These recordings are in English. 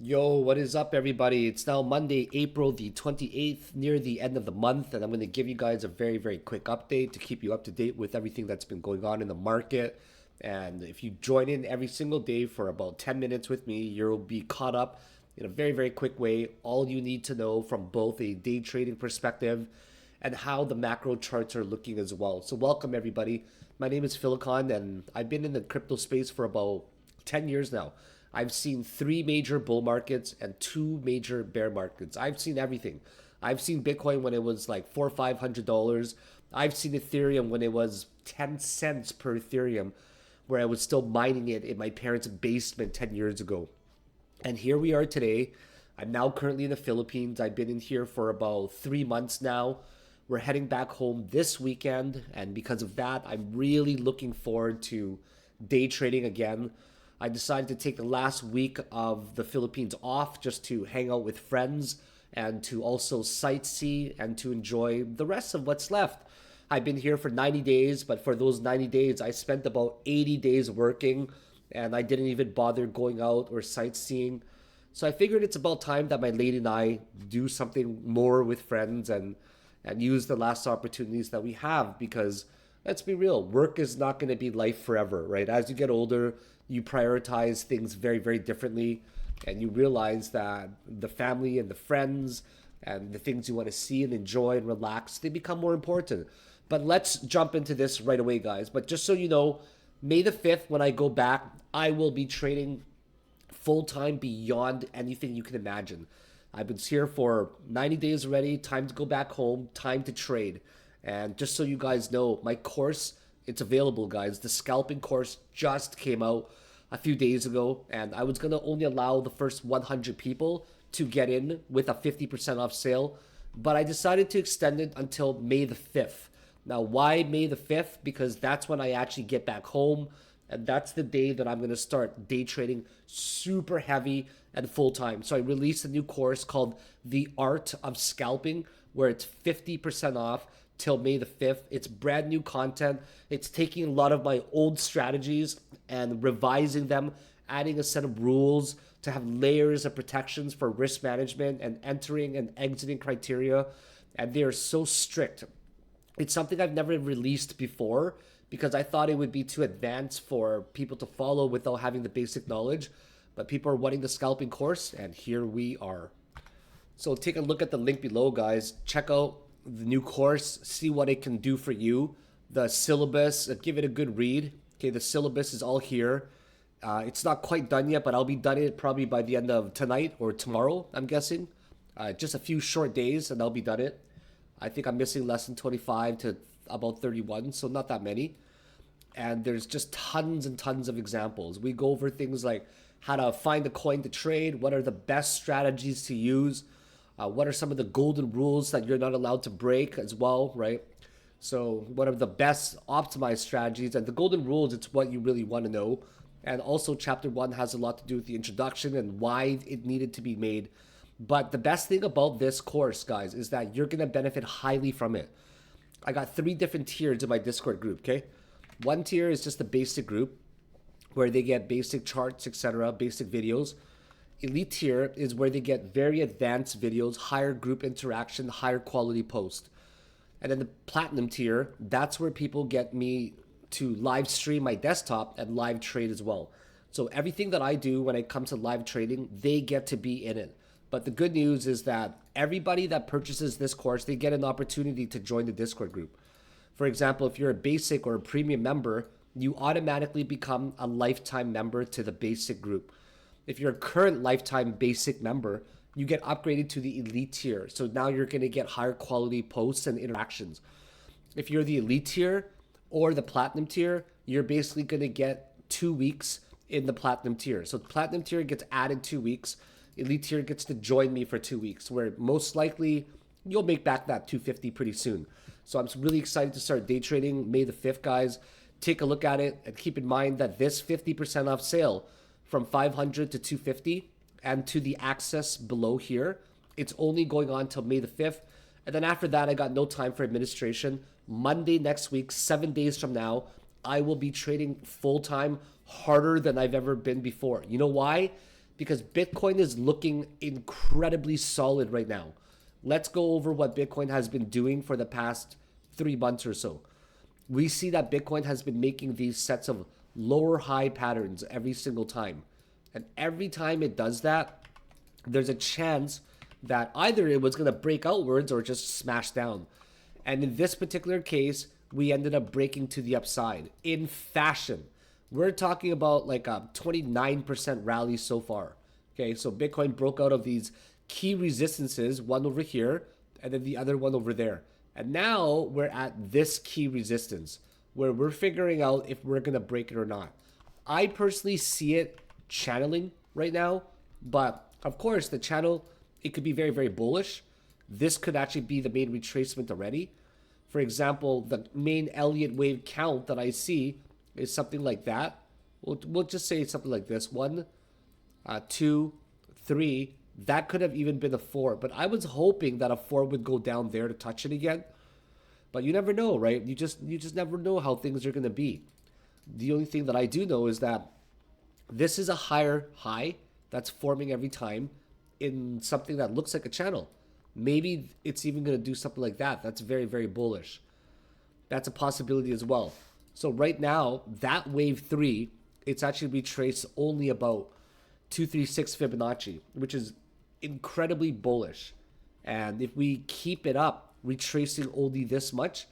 Yo, what is up, everybody? It's now Monday, April the 28th, near the end of the month, and I'm going to give you guys a very, very quick update to keep you up to date with everything that's been going on in the market. And if you join in every single day for about 10 minutes with me, you'll be caught up in a very, very quick way. All you need to know from both a day trading perspective and how the macro charts are looking as well. So, welcome, everybody. My name is Philakone, and I've been in the crypto space for about 10 years now. I've seen three major bull markets and two major bear markets. I've seen everything. I've seen Bitcoin when it was like $400 or $500. I've seen Ethereum when it was 10 cents per Ethereum, where I was still mining it in my parents' basement 10 years ago. And here we are today. I'm now currently in the Philippines. I've been in here for about 3 months now. We're heading back home this weekend, and because of that, I'm really looking forward to day trading again. I decided to take the last week of the Philippines off just to hang out with friends and to also sightsee and to enjoy the rest of what's left. I've been here for 90 days, but for those 90 days, I spent about 80 days working and I didn't even bother going out or sightseeing. So I figured it's about time that my lady and I do something more with friends and use the last opportunities that we have because let's be real, work is not going to be life forever, right? As you get older, you prioritize things very, very differently, and you realize that the family and the friends and the things you want to see and enjoy and relax, they become more important. But let's jump into this right away, guys. But just so you know, May the 5th, when I go back, I will be trading full time beyond anything you can imagine. I've been here for 90 days already. Time to go back home. Time to trade. And just so you guys know, my course, it's available, guys. The scalping course just came out a few days ago, and I was going to only allow the first 100 people to get in with a 50% off sale, but I decided to extend it until May the 5th. Now, why May the 5th? Because that's when I actually get back home, and that's the day that I'm going to start day trading super heavy and full time. So I released a new course called The Art of Scalping, where it's 50% off till May the 5th. It's brand new content. It's taking a lot of my old strategies and revising them, adding a set of rules to have layers of protections for risk management and entering and exiting criteria. And they are so strict. It's something I've never released before because I thought it would be too advanced for people to follow without having the basic knowledge. But people are wanting the scalping course, and here we are. So take a look at the link below, guys. Check out the new course, see what it can do for you. The syllabus, give it a good read. Okay, the syllabus is all here. It's not quite done yet, but I'll be done it probably by the end of tonight or tomorrow, I'm guessing. Just a few short days and I'll be done it. I think I'm missing lesson 25 to about 31, so not that many. And there's just tons and tons of examples. We go over things like how to find a coin to trade, what are the best strategies to use, what are some of the golden rules that you're not allowed to break as well, right? So what are the best optimized strategies? And the golden rules, it's what you really want to know. And also chapter 1 has a lot to do with the introduction and why it needed to be made. But the best thing about this course, guys, is that you're going to benefit highly from it. I got 3 different tiers in my Discord group, okay? One tier is just the basic group where they get basic charts, etc., basic videos. Elite tier is where they get very advanced videos, higher group interaction, higher quality post. And then the platinum tier, that's where people get me to live stream my desktop and live trade as well. So everything that I do when it comes to live trading, they get to be in it. But the good news is that everybody that purchases this course, they get an opportunity to join the Discord group. For example, if you're a basic or a premium member, you automatically become a lifetime member to the basic group. If you're a current lifetime basic member, you get upgraded to the elite tier. So now you're going to get higher quality posts and interactions. If you're the elite tier or the platinum tier, you're basically going to get 2 weeks in the platinum tier. So the platinum tier gets added 2 weeks. Elite tier gets to join me for 2 weeks, where most likely you'll make back that 250 pretty soon. So I'm really excited to start day trading May the 5th, guys. Take a look at it and keep in mind that this 50% off sale from 500 to 250 and to the access below here, it's only going on till May the 5th. And then after that, I got no time for administration. Monday next week, 7 days from now, I will be trading full time harder than I've ever been before. You know why? because Bitcoin is looking incredibly solid right now. Let's go over what Bitcoin has been doing for the past 3 months or so. We see that Bitcoin has been making these sets of lower high patterns every single time. And every time it does that, there's a chance that either it was going to break outwards or just smash down. And in this particular case, we ended up breaking to the upside in fashion. We're talking about like a 29% rally so far. Okay, so Bitcoin broke out of these key resistances, one over here and then the other one over there. And now we're at this key resistance where we're figuring out if we're going to break it or not. I personally see it channeling right now, but of course the channel, it could be very, very bullish. This could actually be the main retracement already. For example, the main Elliott wave count that I see is something like that. We'll just say something like this. 1, 2, 3. That could have even been a 4. But I was hoping that a 4 would go down there to touch it again. But you never know, right? You just never know how things are going to be. The only thing that I do know is that this is a higher high that's forming every time in something that looks like a channel. Maybe it's even going to do something like that. That's very, very bullish. That's a possibility as well. So right now, that wave 3, it's actually retraced only about 236 Fibonacci, which is incredibly bullish. And if we keep it up, retracing only this much,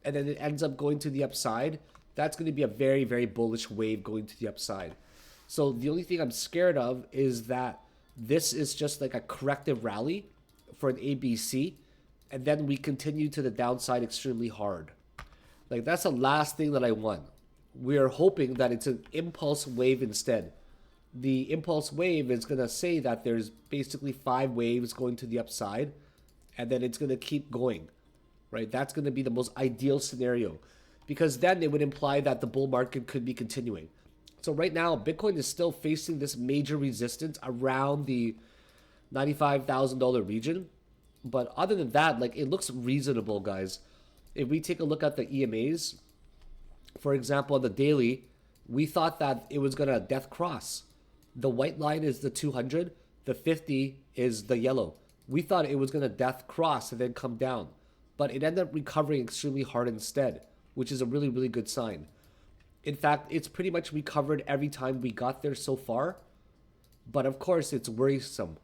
and then it ends up going to the upside, that's going to be a very, very bullish wave going to the upside. So the only thing I'm scared of is that this is just like a corrective rally for an ABC, and then we continue to the downside extremely hard. Like, that's the last thing that I want. We are hoping that it's an impulse wave instead. The impulse wave is going to say that there's basically 5 waves going to the upside, and then it's going to keep going, right? That's going to be the most ideal scenario, because then it would imply that the bull market could be continuing. So right now, Bitcoin is still facing this major resistance around the $95,000 region. But other than that, like, it looks reasonable, guys. If we take a look at the EMAs, for example, on the daily, we thought that it was going to death cross. The white line is the 200, the 50 is the yellow. We thought it was going to death cross and then come down, but it ended up recovering extremely hard instead, which is a really, really good sign. In fact, it's pretty much recovered every time we got there so far, but of course it's worrisome.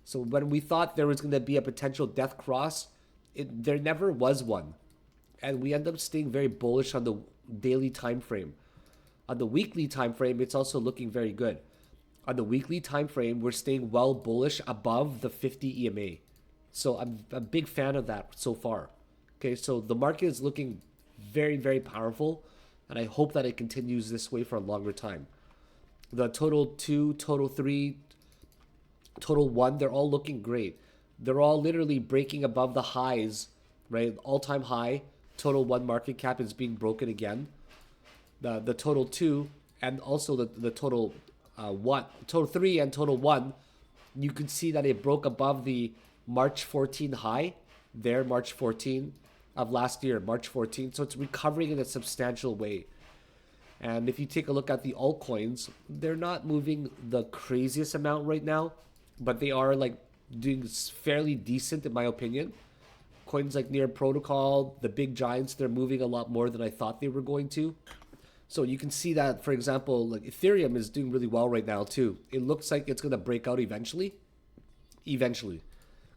So when we thought there was going to be a potential death cross, there never was one. And we end up staying very bullish on the daily time frame. On the weekly time frame, it's also looking very good. On the weekly time frame, we're staying well bullish above the 50 EMA. So I'm a big fan of that so far. Okay, so the market is looking very, very powerful, and I hope that it continues this way for a longer time. The total 2, total 3, total 1, they're all looking great. They're all literally breaking above the highs, right? All-time high. Total 1 market cap is being broken again. The total 2 and also the total 1, total 3 and total 1, you can see that it broke above the March 14 high there, March 14 of last year, March 14. So it's recovering in a substantial way. And if you take a look at the altcoins, they're not moving the craziest amount right now, but they are like doing fairly decent in my opinion. Coins like Near Protocol, the big giants, they're moving a lot more than I thought they were going to. So you can see that, for example, like Ethereum is doing really well right now too. It looks like it's going to break out eventually.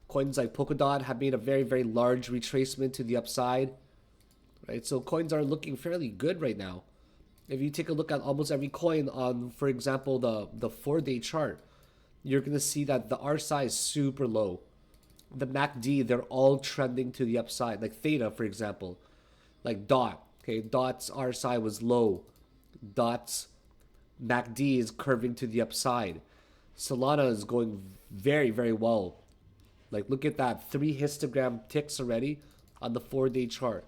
Coins like Polkadot have made a very, very large retracement to the upside. Right? So coins are looking fairly good right now. If you take a look at almost every coin on, for example, the 4-day chart, you're going to see that the RSI is super low. The MACD, they're all trending to the upside. Like Theta, for example. Like DOT. Okay, DOT's RSI was low. DOT's MACD is curving to the upside. Solana is going very, very well. Like, look at that. 3 histogram ticks already on the 4-day chart.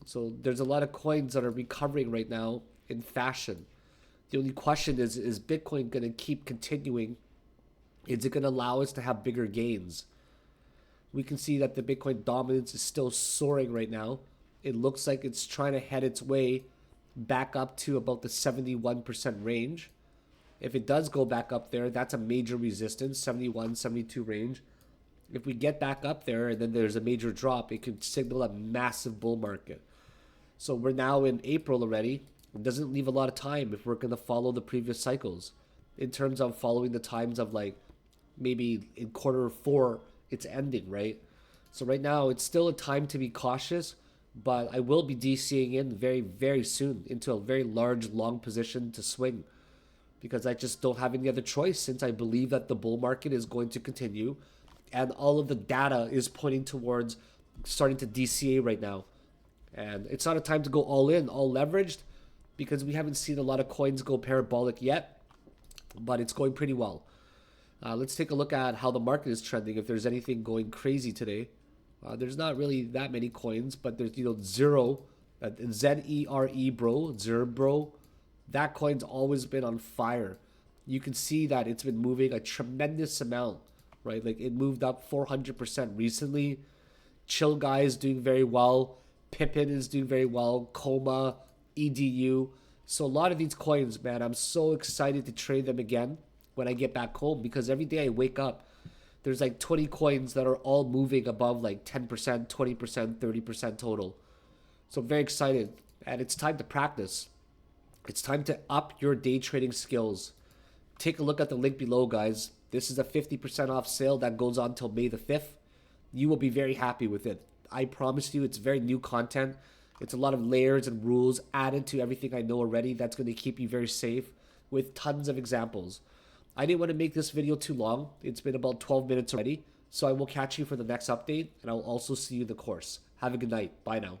So there's a lot of coins that are recovering right now in fashion. The only question is Bitcoin going to keep continuing? Is it going to allow us to have bigger gains? We can see that the Bitcoin dominance is still soaring right now. It looks like it's trying to head its way back up to about the 71% range. If it does go back up there, that's a major resistance, 71, 72 range. If we get back up there and then there's a major drop, it could signal a massive bull market. So we're now in April already. It doesn't leave a lot of time if we're going to follow the previous cycles in terms of following the times of like maybe in quarter 4 it's ending, right? So right now it's still a time to be cautious, but I will be DCing in very, very soon into a very large long position to swing because I just don't have any other choice since I believe that the bull market is going to continue and all of the data is pointing towards starting to DCA right now. And it's not a time to go all in, all leveraged, because we haven't seen a lot of coins go parabolic yet, but it's going pretty well. Let's take a look at how the market is trending, if there's anything going crazy today. There's not really that many coins, but there's, Zero, Z-E-R-E, bro, Zer, bro. That coin's always been on fire. You can see that it's been moving a tremendous amount, right? Like it moved up 400% recently. Chill Guy is doing very well. Pippin is doing very well. Coma, EDU. So a lot of these coins, man, I'm so excited to trade them again when I get back home because every day I wake up, there's like 20 coins that are all moving above like 10%, 20%, 30% total. So I'm very excited and it's time to practice. It's time to up your day trading skills. Take a look at the link below, guys. This is a 50% off sale that goes on till May the 5th. You will be very happy with it. I promise you, it's very new content. It's a lot of layers and rules added to everything I know already that's going to keep you very safe with tons of examples. I didn't want to make this video too long. It's been about 12 minutes already. So I will catch you for the next update and I'll also see you in the course. Have a good night. Bye now.